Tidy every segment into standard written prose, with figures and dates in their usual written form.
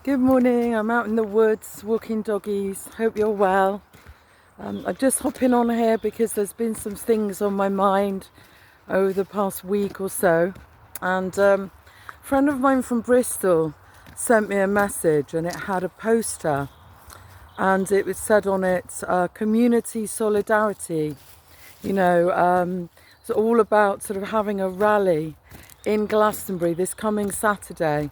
Good morning, I'm out in the woods walking doggies. Hope you're well. I'm just hopping on here because there's been some things on my mind over the past week or so. And a friend of mine from Bristol sent me a message and it had a poster. And it was said on it, community solidarity. It's all about sort of having a rally in Glastonbury this coming Saturday.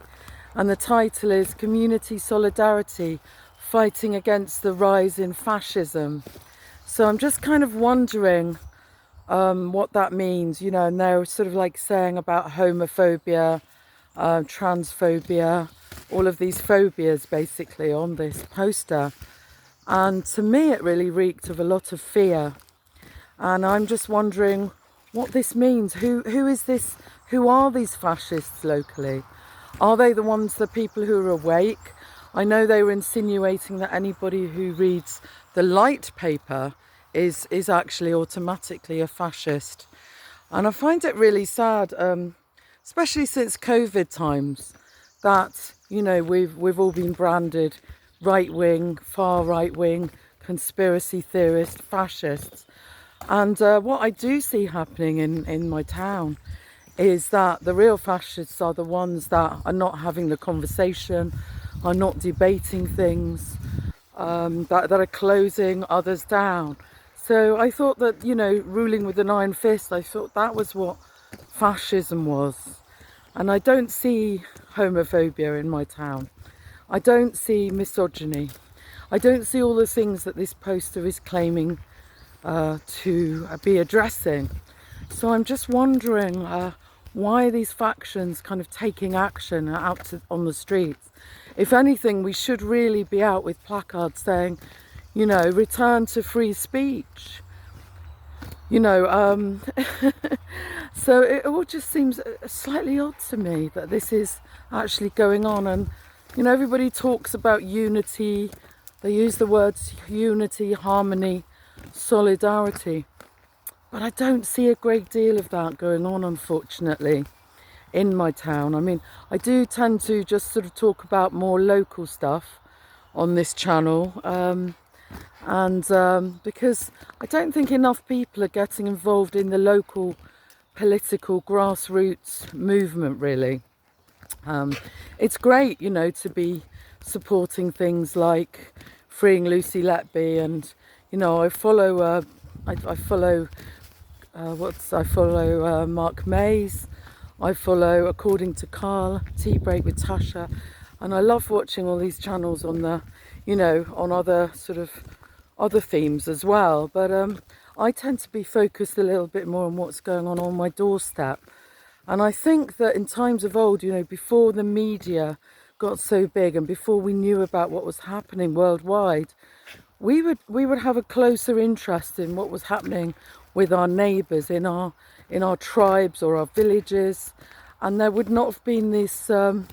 And the title is Community Solidarity, Fighting Against the Rise in Fascism. So I'm just kind of wondering what that means, and they're sort of like saying about homophobia, transphobia, all of these phobias basically on this poster. And to me it really reeked of a lot of fear. And I'm just wondering what this means. Who is this? Who are these fascists locally? Are they the people who are awake? I know they were insinuating that anybody who reads the light paper is actually automatically a fascist. And I find it really sad, especially since COVID times, that, we've all been branded right-wing, far right-wing, conspiracy theorist, fascists. And what I do see happening in my town is that the real fascists are the ones that are not having the conversation, are not debating things, that are closing others down. So I thought that, ruling with an iron fist, I thought that was what fascism was. And I don't see homophobia in my town. I don't see misogyny. I don't see all the things that this poster is claiming to be addressing. So I'm just wondering, why are these factions kind of taking action on the streets? If anything, we should really be out with placards saying, return to free speech. So it all just seems slightly odd to me that this is actually going on. And, everybody talks about unity. They use the words unity, harmony, solidarity. But I don't see a great deal of that going on, unfortunately, in my town. I mean, I do tend to just sort of talk about more local stuff on this channel. Because I don't think enough people are getting involved in the local political grassroots movement, really. It's great, to be supporting things like freeing Lucy Letby, and, I follow Mark Mays, I follow According to Carl, Tea Break with Tasha, and I love watching all these channels on the, on other sort of other themes as well. But I tend to be focused a little bit more on what's going on my doorstep. And I think that in times of old, before the media got so big and before we knew about what was happening worldwide, we would have a closer interest in what was happening with our neighbours in our tribes or our villages, and there would not have been this so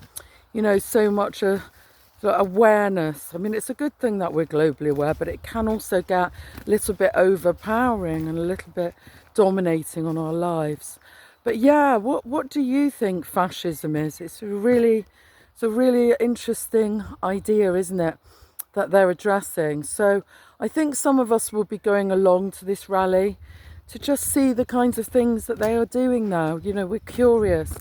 much sort of awareness. I mean, it's a good thing that we're globally aware, but it can also get a little bit overpowering and a little bit dominating on our lives. But yeah, what do you think fascism is? It's a really interesting idea, isn't it, that they're addressing. So I think some of us will be going along to this rally to just see the kinds of things that they are doing now. We're curious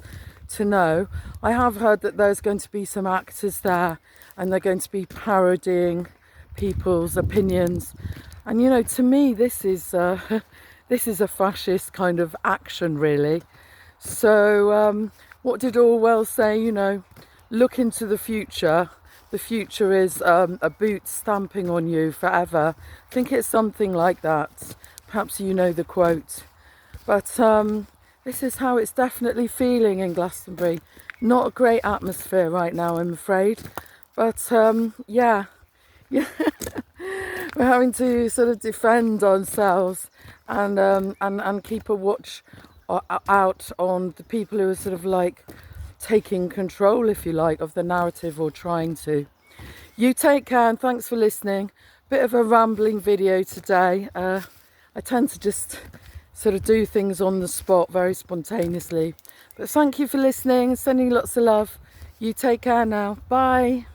to know. I have heard that there's going to be some actors there and they're going to be parodying people's opinions. And to me this is this is a fascist kind of action, really. So what did Orwell say? Look into the future. The future is a boot stamping on you forever. I think it's something like that. Perhaps you know the quote. But this is how it's definitely feeling in Glastonbury. Not a great atmosphere right now, I'm afraid. But yeah. We're having to sort of defend ourselves and keep a watch out on the people who are sort of like taking control, if you like, of the narrative, or trying to. You take care, and thanks for listening. Bit of a rambling video today. I tend to just sort of do things on the spot very spontaneously. But thank you for listening, sending lots of love. You take care now. Bye.